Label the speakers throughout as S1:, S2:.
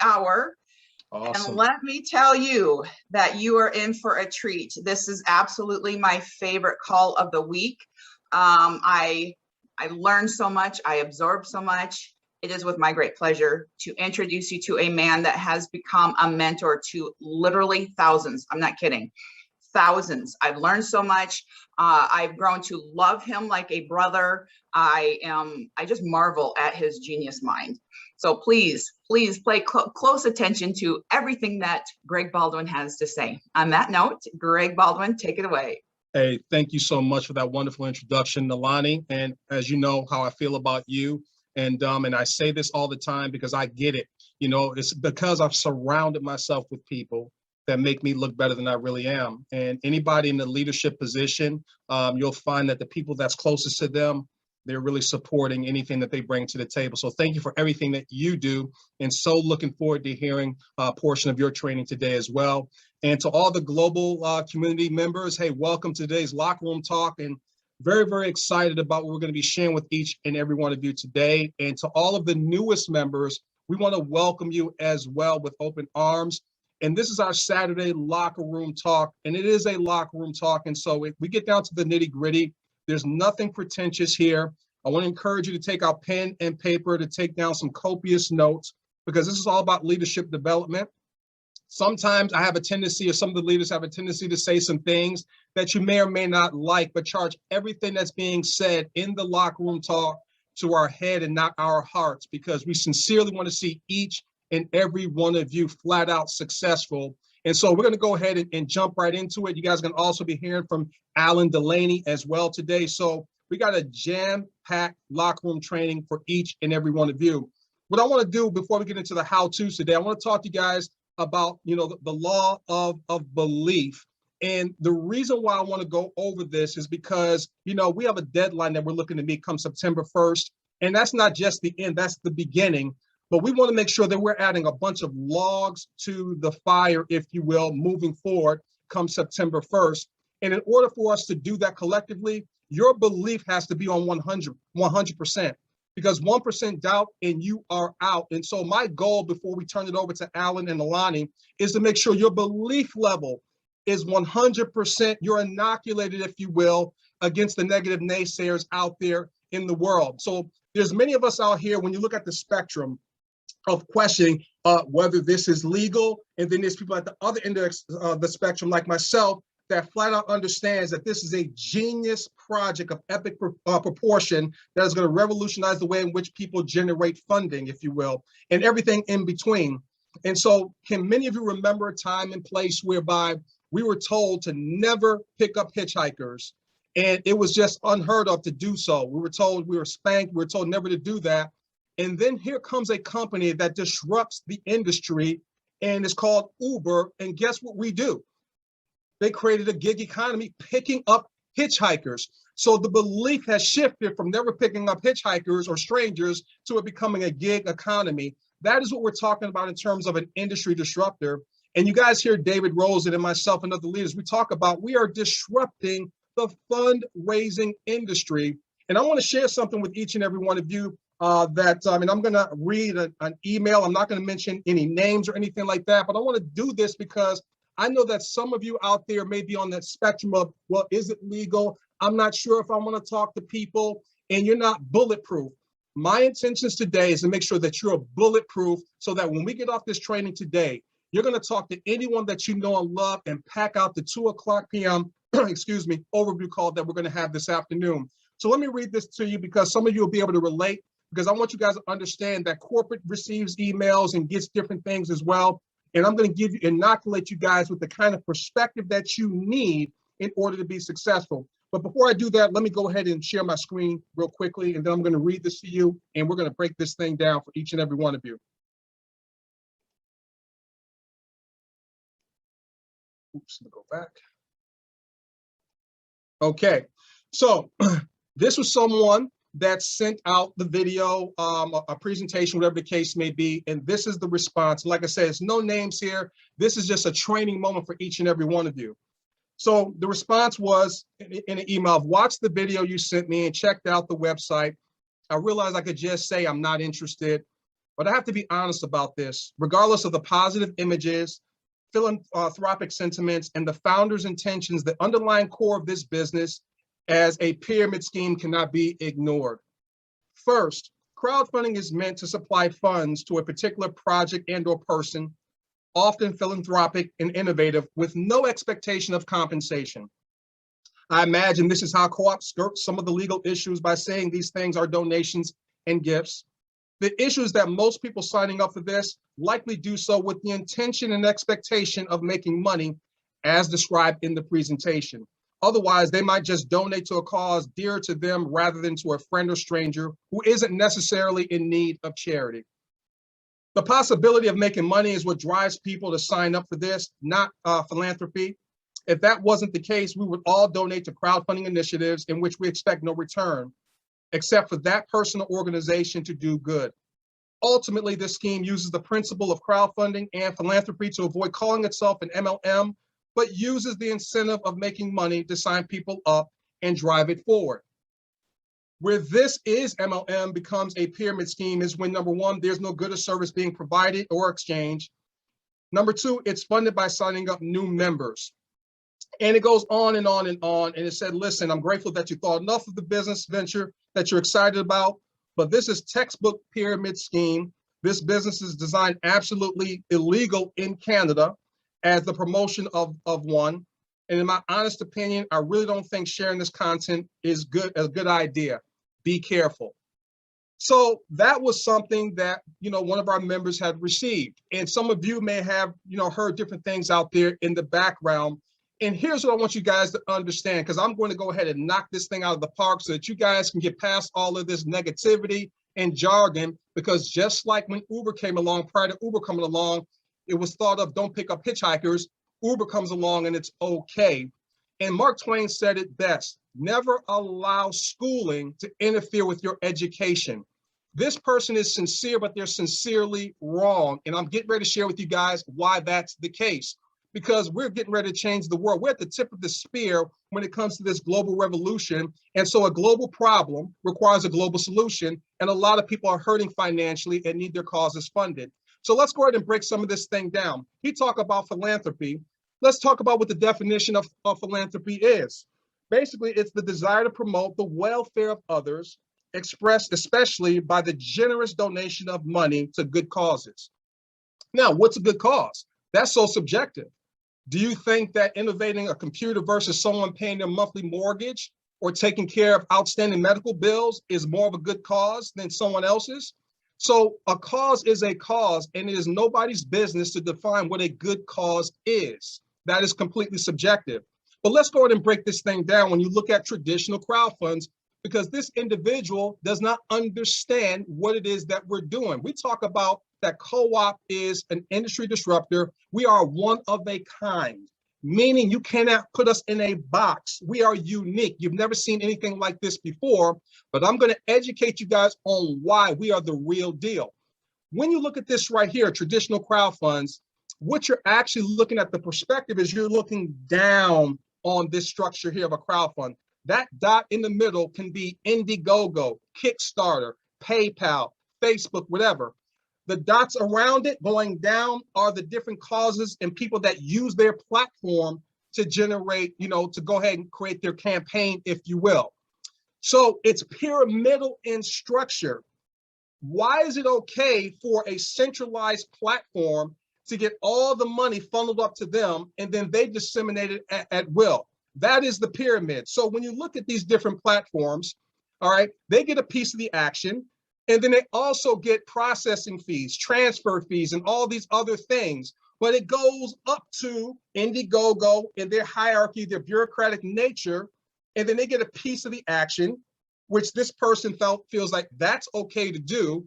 S1: hour.
S2: Awesome.
S1: And let me tell you that you are in for a treat. This is absolutely my favorite call of the week. I learned so much. I absorbed so much. It is with my great pleasure to introduce you to a man that has become a mentor to literally thousands. I'm not kidding. Thousands. I've learned so much. I've grown to love him like a brother. I just marvel at his genius mind. So please pay close attention to everything that Greg Baldwin has to say. On that note, Greg Baldwin, take it away.
S2: Hey, thank you so much for that wonderful introduction, Nalani. And as you know how I feel about you, and I say this all the time because I get it. You know, it's because I've surrounded myself with people that make me look better than I really am. And anybody in the leadership position, you'll find that the people that's closest to them, they're really supporting anything that they bring to the table. So thank you for everything that you do. And so looking forward to hearing a portion of your training today as well. And to all the global community members, hey, welcome to today's Locker Room Talk. And very, very excited about what we're going to be sharing with each and every one of you today. And to all of the newest members, we want to welcome you as well with open arms. And this is our Saturday Locker Room Talk, and it is a locker room talk. And so if we get down to the nitty gritty, there's nothing pretentious here. I want to encourage you to take out pen and paper to take down some copious notes, because this is all about leadership development. Sometimes I have a tendency, or some of the leaders have a tendency to say some things that you may or may not like, but charge everything that's being said in the locker room talk to our head and not our hearts, because we sincerely want to see each and every one of you flat out successful. And so we're going to go ahead and jump right into it. You guys are going to also be hearing from Alan Delaney as well today. So we got a jam-packed locker room training for each and every one of you. What I want to do before we get into the how-tos today, I want to talk to you guys about, you know, the law of belief. And the reason why I want to go over this is because, you know, we have a deadline that we're looking to meet come September 1st. And that's not just the end, that's the beginning. But we want to make sure that we're adding a bunch of logs to the fire, if you will, moving forward come September 1st. And in order for us to do that collectively, your belief has to be on 100%, because 1% doubt and you are out. And so my goal before we turn it over to Alan and Alani is to make sure your belief level is 100%. You're inoculated, if you will, against the negative naysayers out there in the world. So there's many of us out here, when you look at the spectrum of questioning whether this is legal, and then there's people at the other end of the spectrum like myself that flat out understands that this is a genius project of epic proportion that is going to revolutionize the way in which people generate funding, if you will, and everything in between. And so can many of you remember a time and place whereby we were told to never pick up hitchhikers, and it was just unheard of to do so? We were told, we were spanked, we were told never to do that. And then here comes a company that disrupts the industry, and it's called Uber. And guess what we do? They created a gig economy picking up hitchhikers. So the belief has shifted from never picking up hitchhikers or strangers to it becoming a gig economy. That is what we're talking about in terms of an industry disruptor. And you guys hear David Rosen and myself and other leaders, we talk about we are disrupting the fundraising industry. And I want to share something with each and every one of you and I'm going to read an email. I'm not going to mention any names or anything like that, but I want to do this because I know that some of you out there may be on that spectrum of, well, is it legal? I'm not sure if I want to talk to people, and you're not bulletproof. My intentions today is to make sure that you're bulletproof, so that when we get off this training today, you're going to talk to anyone that you know and love and pack out the 2:00 p.m. excuse me, overview call that we're going to have this afternoon. So let me read this to you, because some of you will be able to relate, because I want you guys to understand that corporate receives emails and gets different things as well. And I'm going to inoculate you guys with the kind of perspective that you need in order to be successful. But before I do that, let me go ahead and share my screen real quickly, and then I'm going to read this to you, and we're going to break this thing down for each and every one of you. Oops, let me go back. Okay, so this was someone that sent out the video, a presentation, whatever the case may be, and this is the response. Like I said, it's no names here. This is just a training moment for each and every one of you. So the response was in an email: I've watched the video you sent me and checked out the website. I realized I could just say I'm not interested, But I have to be honest about this. Regardless of the positive images, philanthropic sentiments, and the founder's intentions, the underlying core of this business as a pyramid scheme cannot be ignored. First, crowdfunding is meant to supply funds to a particular project and/or person, often philanthropic and innovative, with no expectation of compensation. I imagine this is how co-op skirts some of the legal issues by saying these things are donations and gifts. The issue is that most people signing up for this likely do so with the intention and expectation of making money, as described in the presentation. Otherwise, they might just donate to a cause dear to them rather than to a friend or stranger who isn't necessarily in need of charity. The possibility of making money is what drives people to sign up for this, not philanthropy. If that wasn't the case, we would all donate to crowdfunding initiatives in which we expect no return, except for that person or organization to do good. Ultimately, this scheme uses the principle of crowdfunding and philanthropy to avoid calling itself an MLM, but uses the incentive of making money to sign people up and drive it forward. Where this is MLM becomes a pyramid scheme is when, number one, there's no good or service being provided or exchanged. Number two, it's funded by signing up new members. And it goes on and on and on. And it said, listen, I'm grateful that you thought enough of the business venture that you're excited about, but this is textbook pyramid scheme. This business is designed absolutely illegal in Canada as the promotion of one. And in my honest opinion, I really don't think sharing this content is a good idea. Be careful. So that was something that, one of our members had received. And some of you may have, heard different things out there in the background. And here's what I want you guys to understand, because I'm going to go ahead and knock this thing out of the park so that you guys can get past all of this negativity and jargon, because just like when Uber came along, prior to Uber coming along, it was thought of don't pick up hitchhikers. Uber comes along and it's okay. And Mark Twain said it best, never allow schooling to interfere with your education. This person is sincere, but they're sincerely wrong. And I'm getting ready to share with you guys why that's the case. Because we're getting ready to change the world. We're at the tip of the spear when it comes to this global revolution. And so a global problem requires a global solution. And a lot of people are hurting financially and need their causes funded. So let's go ahead and break some of this thing down. He talked about philanthropy. Let's talk about what the definition of philanthropy is. Basically, it's the desire to promote the welfare of others, expressed especially by the generous donation of money to good causes. Now, what's a good cause? That's so subjective. Do you think that innovating a computer versus someone paying their monthly mortgage or taking care of outstanding medical bills is more of a good cause than someone else's? So a cause is a cause, and it is nobody's business to define what a good cause is. That is completely subjective. But let's go ahead and break this thing down when you look at traditional crowd funds, because this individual does not understand what it is that we're doing. We talk about that co-op is an industry disruptor. We are one of a kind, meaning you cannot put us in a box. We are unique. You've never seen anything like this before, but I'm going to educate you guys on why we are the real deal. When you look at this right here, traditional crowd funds, what you're actually looking at, the perspective is you're looking down on this structure here of a crowd fund. That dot in the middle can be Indiegogo, Kickstarter, PayPal, Facebook, whatever. The dots around it going down are the different causes and people that use their platform to generate, to go ahead and create their campaign, if you will. So it's pyramidal in structure. Why is it okay for a centralized platform to get all the money funneled up to them and then they disseminate it at will? That is the pyramid. So when you look at these different platforms, all right, they get a piece of the action. And then they also get processing fees, transfer fees, and all these other things. But it goes up to Indiegogo in their hierarchy, their bureaucratic nature, and then they get a piece of the action, which this person feels like that's okay to do.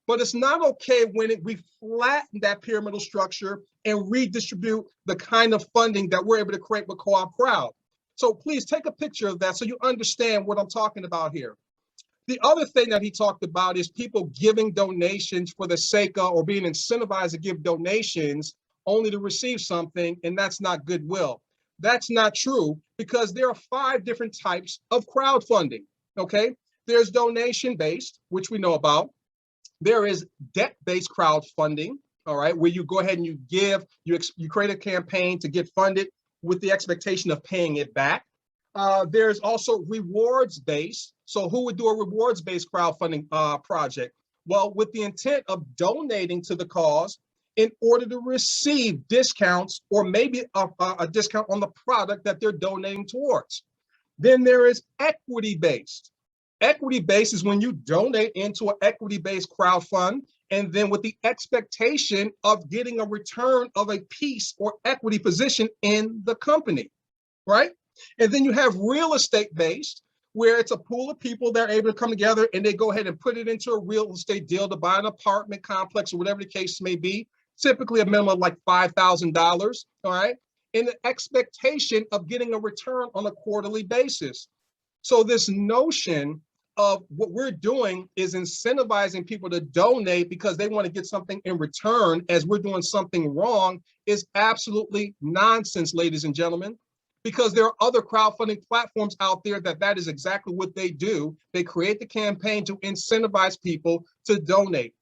S2: But it's not okay when we flatten that pyramidal structure and redistribute the kind of funding that we're able to create with CoopCrowd. So please take a picture of that so you understand what I'm talking about here. The other thing that he talked about is people giving donations for the sake of, or being incentivized to give donations only to receive something, and that's not goodwill. That's not true, because there are 5 different types of crowdfunding, okay? There's donation-based, which we know about. There is debt-based crowdfunding, all right, where you go ahead and you give, you create a campaign to get funded with the expectation of paying it back. There's also rewards-based. So who would do a rewards-based crowdfunding project? Well, with the intent of donating to the cause in order to receive discounts or maybe a discount on the product that they're donating towards. Then there is equity-based. Equity-based is when you donate into an equity-based crowd fund, and then with the expectation of getting a return of a piece or equity position in the company, right? And then you have real estate-based, where it's a pool of people that are able to come together and they go ahead and put it into a real estate deal to buy an apartment complex or whatever the case may be, typically a minimum of like $5,000, all right? In the expectation of getting a return on a quarterly basis. So this notion of what we're doing is incentivizing people to donate because they want to get something in return as we're doing something wrong is absolutely nonsense, ladies and gentlemen, because there are other crowdfunding platforms out there that is exactly what they do. They create the campaign to incentivize people to donate.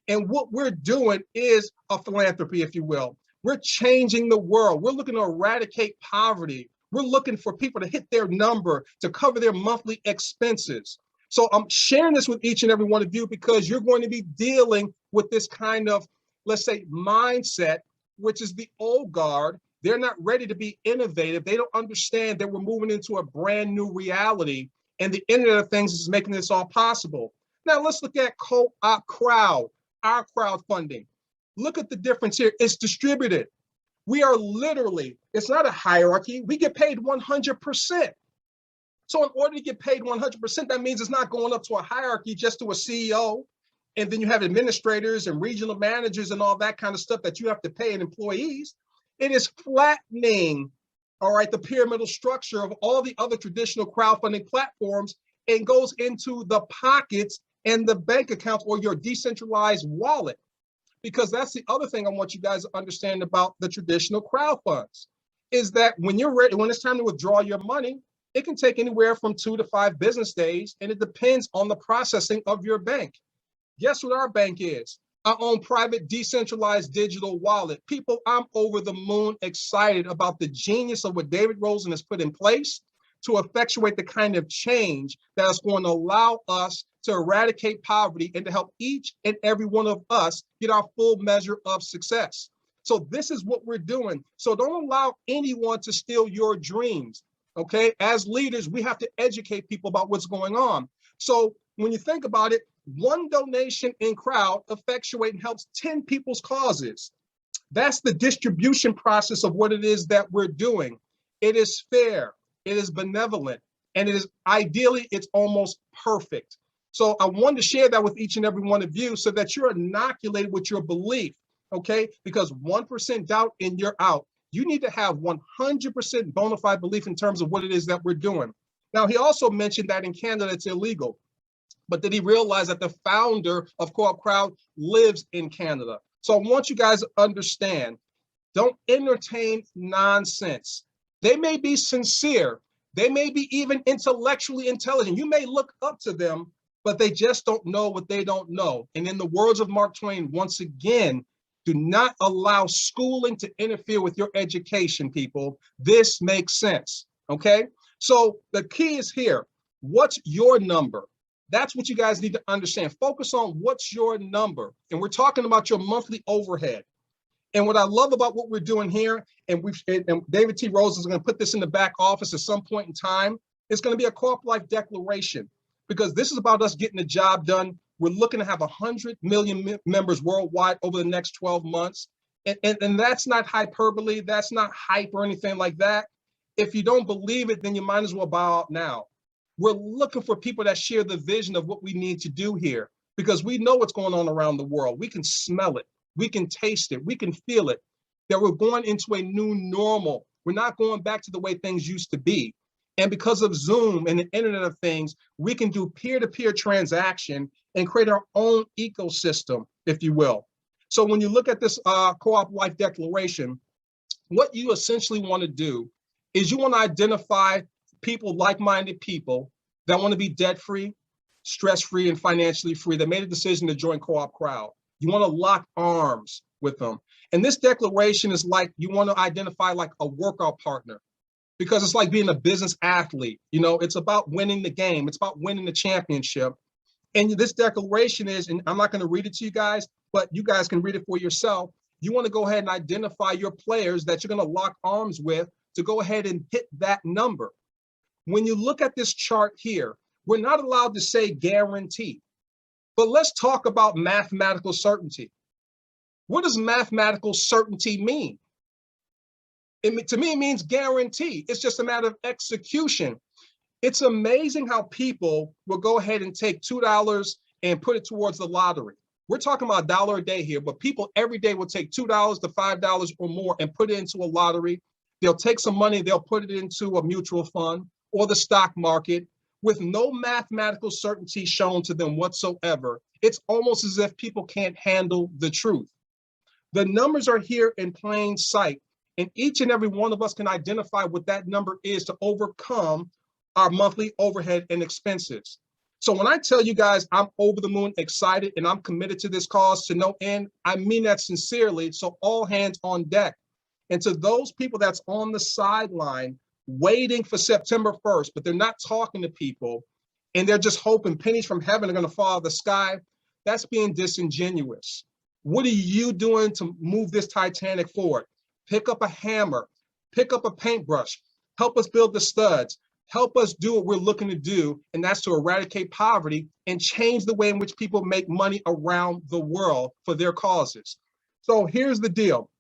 S2: And what we're doing is a philanthropy, if you will. We're changing the world. We're looking to eradicate poverty. We're looking for people to hit their number to cover their monthly expenses. So I'm sharing this with each and every one of you because you're going to be dealing with this kind of, let's say, mindset, which is the old guard. They're not ready to be innovative. They don't understand that we're moving into a brand new reality, and the Internet of Things is making this all possible. Now let's look at CoopCrowd, our crowdfunding. Look at the difference here. It's distributed. We are literally, it's not a hierarchy. We get paid 100%. So in order to get paid 100%, that means it's not going up to a hierarchy just to a CEO. And then you have administrators and regional managers and all that kind of stuff that you have to pay and employees. It is flattening, all right, the pyramidal structure of all the other traditional crowdfunding platforms and goes into the pockets and the bank accounts or your decentralized wallet. Because that's the other thing I want you guys to understand about the traditional crowd funds is that when you're ready, when it's time to withdraw your money, it can take anywhere from 2 to 5 business days, and it depends on the processing of your bank. Guess what our bank is? Our own private decentralized digital wallet. People, I'm over the moon excited about the genius of what David Rosen has put in place to effectuate the kind of change that is going to allow us to eradicate poverty and to help each and every one of us get our full measure of success. So this is what we're doing. So don't allow anyone to steal your dreams, okay? As leaders, we have to educate people about what's going on. So when you think about it, one donation in crowd effectuates and helps 10 people's causes. That's the distribution process of what it is that we're doing. It is fair, it is benevolent, and it is ideally, it's almost perfect. So I wanted to share that with each and every one of you so that you're inoculated with your belief, okay? Because 1% doubt and you're out. You need to have 100% bona fide belief in terms of what it is that we're doing. Now, he also mentioned that in Canada, it's illegal. But did he realize that the founder of CoopCrowd lives in Canada? So I want you guys to understand, don't entertain nonsense. They may be sincere. They may be even intellectually intelligent. You may look up to them, but they just don't know what they don't know. And in the words of Mark Twain, once again, do not allow schooling to interfere with your education, people. This makes sense, okay? So the key is here. What's your number? That's what you guys need to understand. Focus on what's your number. And we're talking about your monthly overhead. And what I love about what we're doing here, and David T. Rose is going to put this in the back office at some point in time, it's going to be a Co-op Life declaration, because this is about us getting the job done. We're looking to have 100 million members worldwide over the next 12 months. And that's not hyperbole. That's not hype or anything like that. If you don't believe it, then you might as well bow out now. We're looking for people that share the vision of what we need to do here, because we know what's going on around the world. We can smell it. We can taste it. We can feel it, that we're going into a new normal. We're not going back to the way things used to be. And because of Zoom and the Internet of Things, we can do peer-to-peer transaction and create our own ecosystem, if you will. So when you look at this Co-op Life Declaration, what you essentially want to do is you want to identify people, like-minded people that want to be debt-free, stress-free and financially free. They made a decision to join CoopCrowd. You want to lock arms with them. And this declaration is like you want to identify like a workout partner, because it's like being a business athlete. You know, it's about winning the game. It's about winning the championship. And this declaration is, and I'm not going to read it to you guys, but you guys can read it for yourself. You want to go ahead and identify your players that you're going to lock arms with to go ahead and hit that number. When you look at this chart here, we're not allowed to say guarantee, but let's talk about mathematical certainty. What does mathematical certainty mean? To me, it means guarantee. It's just a matter of execution. It's amazing how people will go ahead and take $2 and put it towards the lottery. We're talking about $1 a day here, but people every day will take $2 to $5 or more and put it into a lottery. They'll take some money, they'll put it into a mutual fund or the stock market with no mathematical certainty shown to them whatsoever. It's almost as if people can't handle the truth. The numbers are here in plain sight, and each and every one of us can identify what that number is to overcome our monthly overhead and expenses. So when I tell you guys I'm over the moon excited and I'm committed to this cause to no end, I mean that sincerely. So all hands on deck. And to those people that's on the sideline waiting for September 1st, but they're not talking to people and they're just hoping pennies from heaven are going to fall out of the sky, that's being disingenuous. What are you doing to move this Titanic forward? Pick up a hammer, pick up a paintbrush, help us build the studs. Help us do what we're looking to do, and that's to eradicate poverty and change the way in which people make money around the world for their causes. So here's the deal.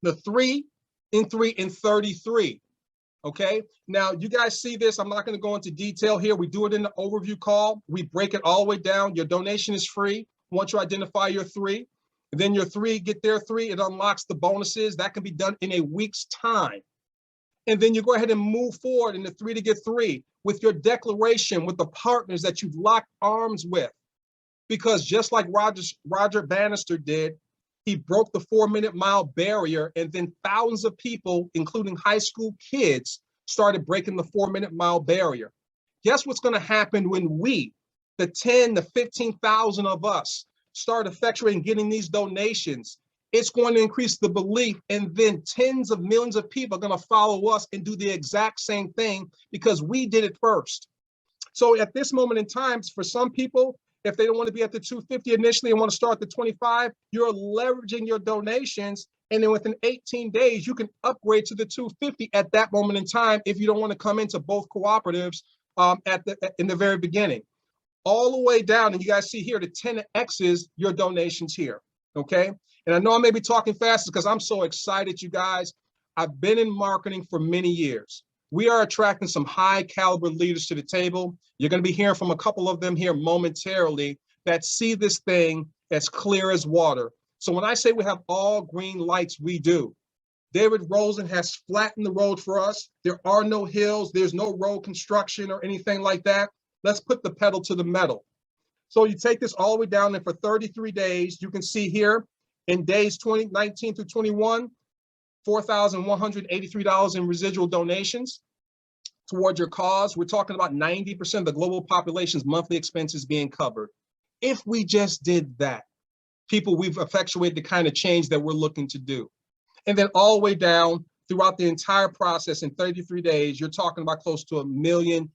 S2: The 3 in 3 in 33, okay? Now, you guys see this. I'm not going to go into detail here. We do it in the overview call. We break it all the way down. Your donation is free once you identify your 3. And then your 3 get their 3. It unlocks the bonuses. That can be done in a week's time. And then you go ahead and move forward in the 3 to get 3 with your declaration with the partners that you've locked arms with. Because just like Roger Bannister did, he broke the 4-minute mile barrier, and then thousands of people, including high school kids, started breaking the 4-minute mile barrier. Guess what's going to happen when we, the 10 to 15,000 of us, start effectuating getting these donations? It's going to increase the belief, and then tens of millions of people are going to follow us and do the exact same thing because we did it first. So at this moment in time, for some people, if they don't want to be at the 250 initially and want to start the 25, you're leveraging your donations, and then within 18 days, you can upgrade to the 250 at that moment in time if you don't want to come into both cooperatives in the very beginning. All the way down, and you guys see here, the 10X's your donations here, okay? And I know I may be talking fast because I'm so excited, you guys. I've been in marketing for many years. We are attracting some high caliber leaders to the table. You're going to be hearing from a couple of them here momentarily that see this thing as clear as water. So when I say we have all green lights, we do. David Rosen has flattened the road for us. There are no hills. There's no road construction or anything like that. Let's put the pedal to the metal. So you take this all the way down, and for 33 days, you can see here, in days 2019 through 21, $4,183 in residual donations toward your cause. We're talking about 90% of the global population's monthly expenses being covered. If we just did that, people, we've effectuated the kind of change that we're looking to do. And then all the way down throughout the entire process in 33 days, you're talking about close to $1 million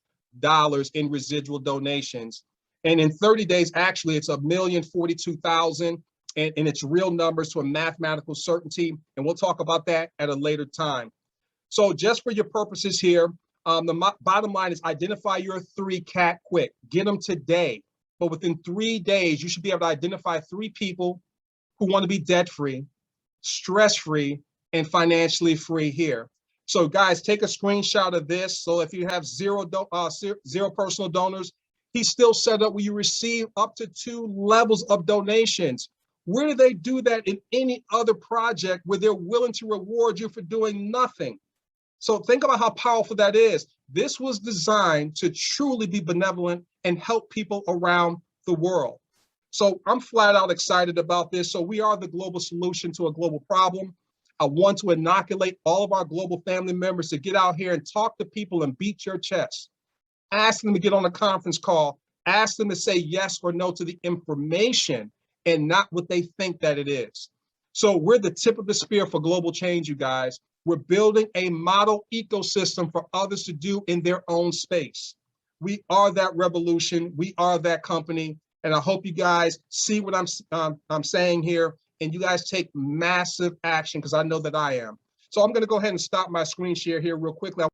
S2: in residual donations. And in 30 days, actually, it's $1,042,000. And it's real numbers to a mathematical certainty. And we'll talk about that at a later time. So just for your purposes here, the bottom line is identify your 3 cat quick. Get them today. But within 3 days, you should be able to identify 3 people who want to be debt-free, stress-free, and financially free here. So guys, take a screenshot of this. So if you have zero personal donors, he's still set up where you receive up to 2 levels of donations. Where do they do that in any other project where they're willing to reward you for doing nothing? So think about how powerful that is. This was designed to truly be benevolent and help people around the world. So I'm flat out excited about this. So we are the global solution to a global problem. I want to inoculate all of our global family members to get out here and talk to people and beat your chest. Ask them to get on a conference call Ask them to say yes or no to the information and not what they think that it is. So we're the tip of the spear for global change, you guys. We're building a model ecosystem for others to do in their own space. We are that revolution. We are that company. And I hope you guys see what I'm saying here, and you guys take massive action, because I know that I am. So I'm going to go ahead and stop my screen share here real quickly.